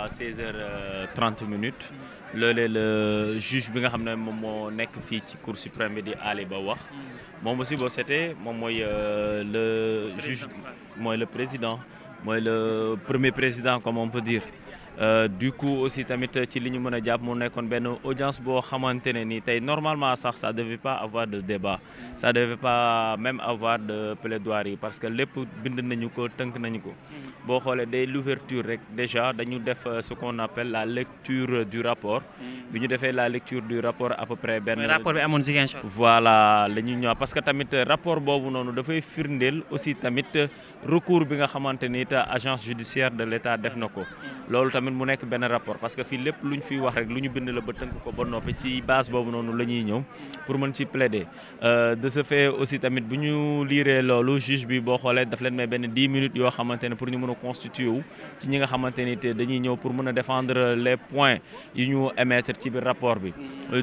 à 16h30 loolee le juge bi nga xam ne moom moo nekk fii ci cour suprême bi di Ali Ba wax moom aussi boo seetee moom mooy le juge mooy le président mooy le premier président comme on peut dire. Du coup aussi tamit ci li ñu mën a jàpp mu nekkoon benn audience boo xamante ne ni tey normalement sax ça devait pas avoir de débat ça devait pas même avoir de plaidoirie parce que lépp bind nañu ko tënk nañu ko boo xoolee dès l'ouverture rek déjà dañu def ce qu'on appelle la lecture du rapport bi ñu defee la lecture du rapport à peu près benn rapport bi amoon Ziguinchor. voilà la ñu ñëw parce que tamit rapport boobu noonu dafay firndeel aussi tamit recours bi nga xamante ni agence judiciaire de l'État def na ko loolu tamit mu nekk benn rapport parce que fii lépp lu ñu fiy wax rek lu ñu bind la ba tënk ko ba noppi ci base boobu noonu la ñuy ñëw pour mën ci plaider de ce fait aussi tamit bu ñu liiree loolu juge bi boo xoolee daf leen may benn 10 minutes yoo xamante ne pour ñu mën a constituer wu ci ñi nga xamante ni te dañuy ñëw pour mën a défendre les points yu ñu émettre ci biir rapport bi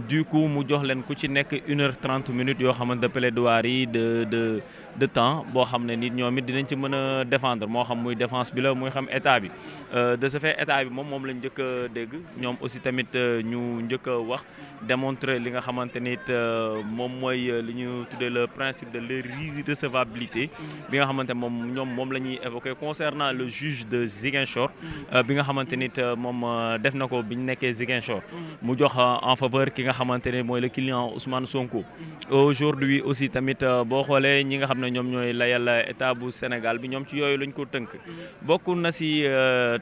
du coup mu jox leen ku ci nekk 1h30 minutes yoo xamante plaidoirie de temps boo xam ne nit ñoom it dinañ ci mën a défendre moo xam muy défense bi la muy xam état bi de ce fait état bi moom lañ njëkk a dégg ñoom aussi tamit ñu njëkk a wax démontrer li nga xamante ni moom mooy li ñu tuddee le principe de l'irrecevabilité bi nga xamante moom la ñuy évoquer concernant le juge de Ziguinchor bi nga xamante ni moom def na ko bi ñu nekkee Ziguinchor mu jox en faveur ki nga xamante ne mooy le client Ousmane Sonko aujourd'hui aussi tamit boo xoolee ñi nga xam ne ñoom ñooy layal état bu Sénégal bi ñoom ci yooyu lañ ko tënk bokk na si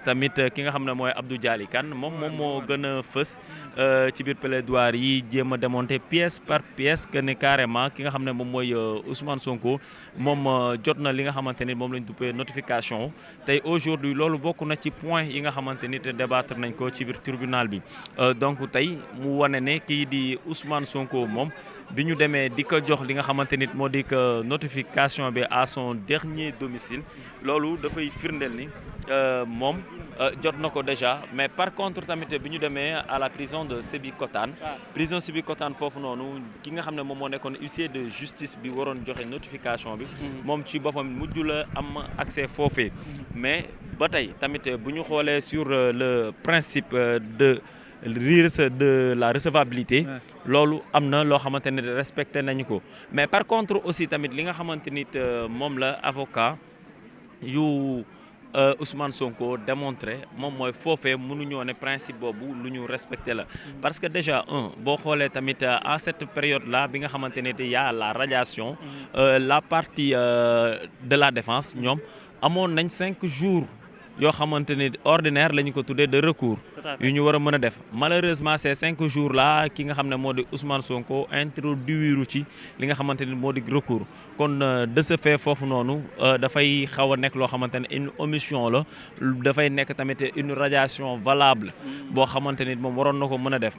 tamit ki nga xam ne mooy Abdou Dialy Kane moom moo gën a fës ci biir plaidoirie yi jéem a démonter pièce par pièce que ne carrément ki nga xam ne moom mooy Ousmane Sonko moom jot na li nga xamante ni moom lañ duppee notification tey aujourd'hui loolu bokk na ci point yi nga xamante ni te débattre nañ ko ci biir tribunal bi donc tey mu wane ne kii di Ousmane Sonko moom bi ñu demee di ko jox li nga xamante ni moo di que notification bi à son dernier domicile loolu dafay firndeel ni moom jot na ko déjà mais par contre tamit bi ñu demee à la prison de Sébikotane prison Sébikotane foofu noonu ki nga xam ne moom moo nekkoon huissier de justice bi waroon joxe notification bi moom ci boppam mujj la am accès foofee mais ba tey tamit bu ñu xoolee sur le principe de la recevabilité loolu am na loo xamante ne respecté nañu ko mais par contre aussi tamit li nga xamante ni moom la avocat yu Ousmane Sonko démontré moom mooy foofee mënuñoo ne principe boobu lu ñu respecté la parce que déjà boo xoolee tamit à cette période là bi nga xamante ne y a la radiation la partie de la défense ñoom amoon nañ 5 jours yoo xamante ni ordinaire la ñu ko tuddee de recours yu ñu war a mën a def malheureusement ces 5 jours là ki nga xam ne moo di Ousmane Sonko introduire ci li nga xamante ni moo di recours kon de ce fait foofu noonu dafay xaw a nekk loo xamante ne une omission la dafay nekk tamit une radiation valable boo xamante ni moom waroon na ko mën a def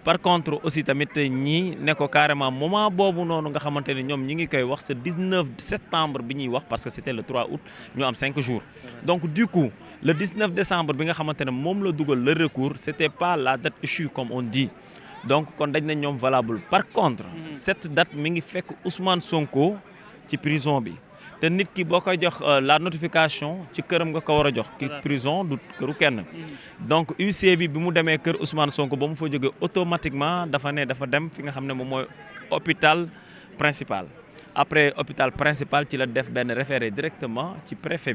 par contre aussi tamit ñii ne ko carrément moment boobu noonu nga xamante ni ñoom ñi ngi koy wax ce 19 septembre bi ñuy wax parce que c'était le 3 août ñu am 5 jours donc du coup le 19 décembre bi nga xamante ne moom la dugal le recours c'était pas la date échue comme on dit donc kon dañ nañ ñoom valable par contre cette date mi ngi fekk Ousmane Sonko ci prison bi te nit ki boo koy jox la notification ci këram nga ko war a jox ki prison du këru kenn donc huissier bi mu demee kër Ousmane Sonko ba mu fa jógee automatiquement dafa dem fi nga xam ne moom mooy hôpital principal après hôpital principal ci la def benn référé directement ci préfet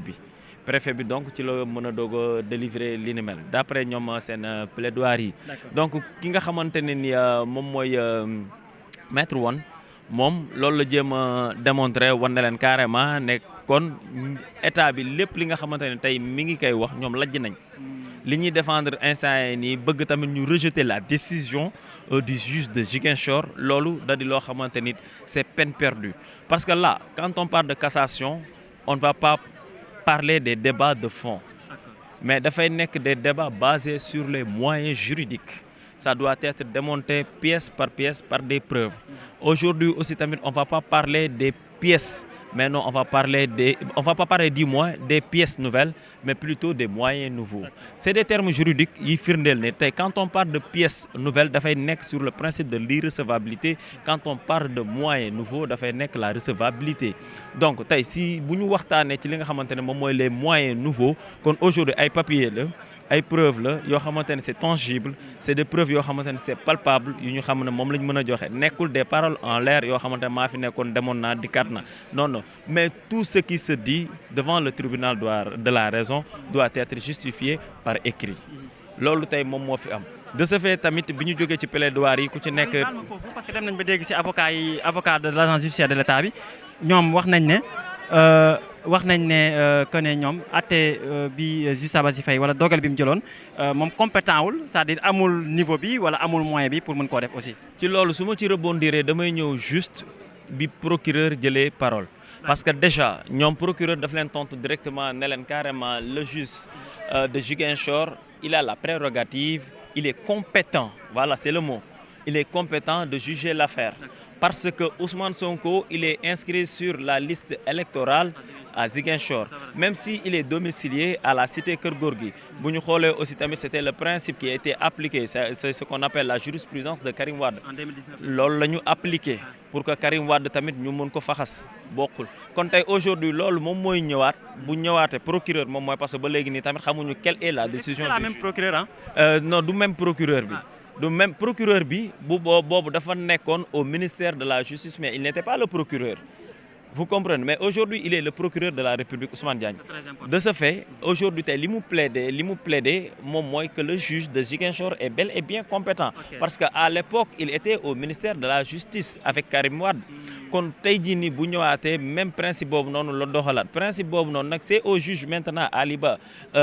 bi donc ci la mën a doog a délivrer li ni mel d'après ñoom seen plaidoirie yi donc ki nga xamante ne ni moom mooy maître Wane moom loolu la jéem a démontrer wan na leen carrément ne kon état bi lépp li nga xamante ne tey mi ngi koy wax ñoom lajj nañ li ñuy défendre instant yi nii bëgg tamit ñu rejeter la décision du juge de Ziguinchor loolu da di loo xamante ni c'est peine perdue parce que là quand on parle de cassation on ne va pas parler des débats de fond mais dafay nekk des débats basés sur les moyens juridiques ça doit être démonté pièce par des preuves aujourd'hui aussi tamit on va pas parler des pièces mais non on va pas parler du moins des pièces nouvelles mais plutôt des moyens nouveaux c'est des termes juridiques yi firndeel ne tey quand on parle de pièces nouvelles dafay nekk sur le principe de l'irrecevabilité quand on parle de moyens nouveaux dafay nekk la recevabilité donc tey si bu ñu waxtaanee ci li nga xamante ne moom mooy les moyens nouveaux kon aujourd'hui ay papier la ay preuves la yoo xamante ne c'est tangible c'est des preuves yoo xamante ne c'est palpable yu ñu xam ne moom lañ mën a joxe nekkul des paroles en l'air yoo xamante ne maa fi nekkoon demoon naa dikkaat na non mais tout ce qui se dit devant le tribunal de la raison doit être justifié par écrit loolu tey moom moo fi am de ce fait tamit bi ñu jógee ci plaidoirie yi ku ci nekk. parce que dem nañ ba dégg ci avocat de l'agence judiciaire de l'État bi ñoom wax nañ ne que ne ñoom atte bi juge Sabassy Faye wala dogal bi mu jëloon moom compétent wul c'est-à-dire amul niveau bi wala amul moyen bi pour mën koo def aussi. ci loolu su ma ci rebondiree damay ñëw juste bi procureur jëlee parole. parce que déjà ñoom procureur daf leen tontu directement ne leen carrément le juge de Ziguinchor il a la prérogative il est compétent voilà c'est le mot il est compétent de juger l'affaire parce que Ousmane Sonko il est inscrit sur la liste électorale à Ziguinchor même si il est domicilié à la cité Keur Gorgui bu ñu xoolee aussi tamit c'était le principe qui a été appliqué c'est ce qu'on appelle la jurisprudence de Karim Wade loolu la ñu appliqué pour que Karim Wade tamit ñu mën ko faxas bokkul kon tey aujourd'hui loolu moom mooy ñëwaat bu ñëwaatee procureur moom mooy parce que ba léegi nii tamit xamuñu quelle est la décision c'est la même procureur non du même procureur bi du même procureur bi boobu dafa nekkoon au ministère de la justice mais il n'était pas le procureur vous comprenez mais aujourd'hui il est le procureur de la République Ousmane Diagne de ce fait aujourd'hui tey li mu plaidé moom mooy que le juge de Ziguinchor est bel et bien compétent parce que à l'époque il était au ministère de la justice avec Karim Wade kon tey jii nii bu ñëwaatee même principe boobu noonu la doxalaat principe boobu noonu nag c'est au juge maintenant à l'IBA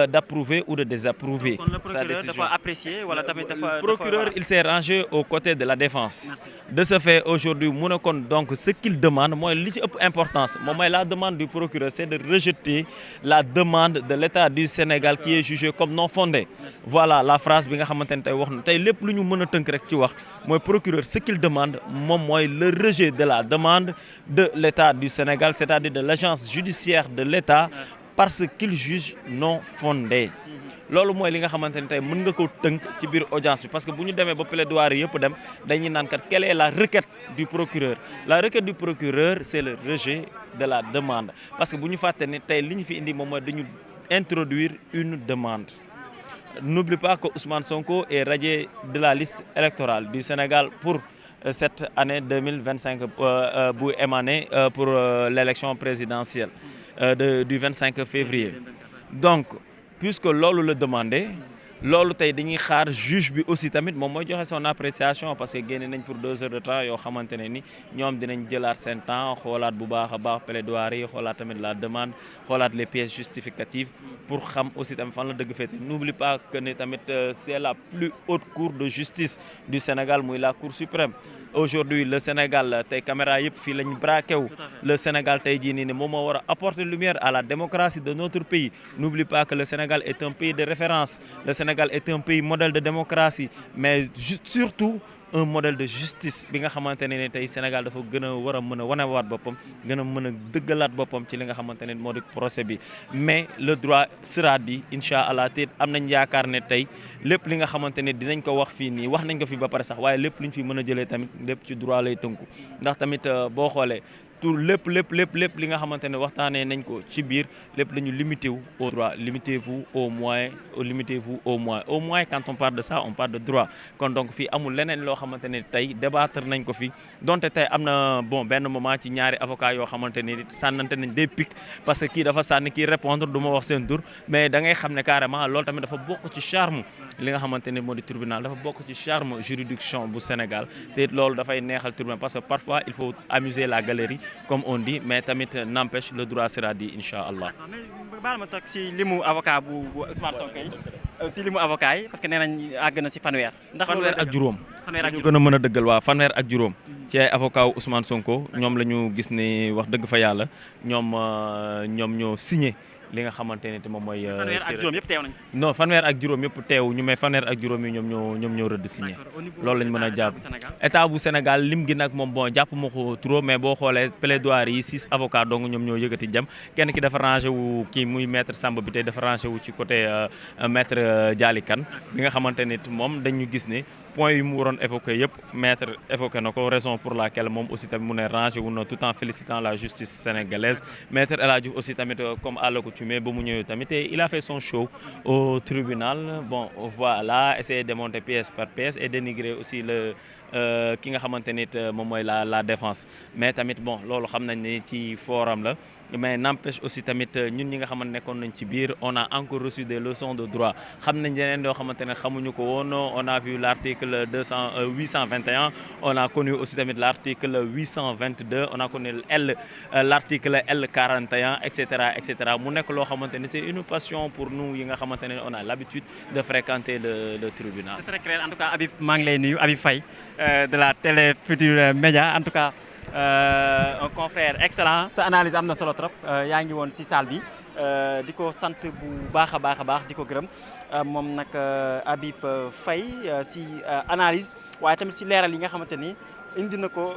d'approuver ou de désapprouver sa décision. Dafa apprécier wala tamit dafa. Le procureur il s'est rangé aux côtés de la défense. De ce fait aujourd'hui mu ne kon donc ce qu'il demande mooy li ci ëpp importance moom mooy la demande du procureur c'est de rejeter la demande de l'État du Sénégal qui est jugé comme non fondée. Voilà la phrase bi nga xamante ne tey wax na tey lépp lu ñu mën a tënk rek ci wax mooy procureur ce qu'il demande moom mooy le rejet de la demande de l'État du Sénégal, c'est-à-dire de l'agence judiciaire de l'État parce qu'il juge non fondé. loolu mooy li nga xamante ne tey mën nga ko tënk ci biir audience bi parce que bu ñu demee ba plaidoirie yëpp dem dañuy naan kat quelle est la requête du procureur la requête du procureur c'est le rejet de la demande parce que bu ñu fàtte ne tey li ñu fi indi moom mooy dañu introduire une demande. N'oublie pas que Ousmane Sonko est radié de la liste électorale du Sénégal pour cette année 2025 bu émané pour l'élection présidentielle du 25 février. Donc puisque loolu la demandé loolu tey dañuy xaar juge bi aussi tamit moom mooy joxe son appréciation parce que génne nañ pour 2 heures de temps yoo xamante ne ni ñoom dinañ jëlaat seen temps xoolaat bu baax a baax plaidoirie yi xoolaat tamit la demande xoolaat les pièces justificatives pour xam aussi tamit fan la dëgg féete n'oublie pas que ne tamit c'est la plus haute cour de justice du Sénégal muy la Cour suprême. Aujourd'hui le Sénégal tey caméra yëpp fii lañ braqué wu le Sénégal tey jii nii ne moom moo war a apporter lumière à la démocratie de notre pays n'oublie pas que le Sénégal est un pays de référence le Sénégal est un pays modèle de démocratie mais surtout un modèle de justice bi nga xamante ne tey Sénégal dafa gën a war a mën a wanewaat boppam gën a mën a dëggalaat boppam ci li nga xamante ne moo di procès bi mais le droit sera dit incha allah te am nañ yaakaar ne tey lépp li nga xamante ne dinañ ko wax fii nii wax nañ ko fi ba pare sax waaye lépp lu ñu fi mën a jëlee tamit lépp ci droit lay tënku ndax tamit boo xoolee tout lépp li nga xamante ne waxtaanee nañ ko ci biir lépp la ñu limité wu au droit limitez-vous au moins au moins quand on parle de ça on parle de droit kon donc fii amul leneen loo xamante ne tey débattre nañ ko fi donte tey am na benn moment ci ñaari avocat yoo xamante ne sànnante nañ des pics parce que kii dafa sànni kii répondre du ma wax seen tur mais da ngay xam ne carrément loolu tamit dafa bokk ci charme li nga xamante ne moo di tribunal dafa bokk ci charme juridiction bu Sénégal te loolu dafay neexal tribunal parce que parfois il faut amuser la galerie comme on dit mais tamit n'empêche le droit sera dit incha allah. baal ma toog si limu avocat bu Ousmane Sonko yi si limu avocat yi parce que nee nañ àgg na si fanweer. ndax fanweer ak juróom. ñu gën a mën a dëggal waaw fanweer ak juróom. ci ay avocat wu Ousmane Sonko ñoom la ñu gis ni wax dëgg fa yàlla ñoom ñoo signé. li nga xamante ne moom mooy. fanweer ak juróom yëpp teew nañ. non fanweer ak juróom yëpp teew ñu mais fanweer ak juróom yi ñoom ñoo rëdd signé. loolu lañ mën a jàpp état bu Sénégal lim gi nag moom jàpp ma ko trop mais boo xoolee plaidoirie yi 6 avocats donc ñoom ñoo yëkkati jëm kenn ki dafa rangé wu kii muy maître Samba bi tey dafa rangé wu ci côté maître Dialy Kane bi nga xamante ne moom dañu gis ne point yu mu waroon évoqué yëpp maître évoqué na ko, raison pour laquelle moom aussi tamit mu ne rangé wu na tout en félicitant la justice sénégalaise. Maître El Hadji Diouf aussi tamit comme à l'accoutumée ba mu ñëwee tamit et il a fait son show au tribunal. Bon voilà, essayer de monter pièce par pièce et dénigrer aussi le ki nga xamante nit moom mooy la défense. Mais tamit bon loolu xam nañ ne ci forum la, mais n'empêche aussi tamit ñun ñi nga xamante nekkoon nañ ci biir on a encore reçu des leçons de droit. Xam nañ yeneen yoo xamante ne xamuñu ko woon. On a vu l'article 821, on a connu aussi tamit l'article 822, on a connu l'article L41, etc. Mu nekk loo xamante ne c'est une passion pour nous yi nga xamante ne on a l'habitude de fréquenter le tribunal. C'est très clair. En tout cas Habib maa ngi lay nuyu, Habib Faye de la télé Futurs Médias. En tout cas un confrère excellent, sa analyse am na solo trop. Yaa ngi woon ci salle bi di ko sant bu baax a baax di ko gërëm moom nag Habib Faye ci analyse waaye tamit ci leeral yi nga xamante ni indi na ko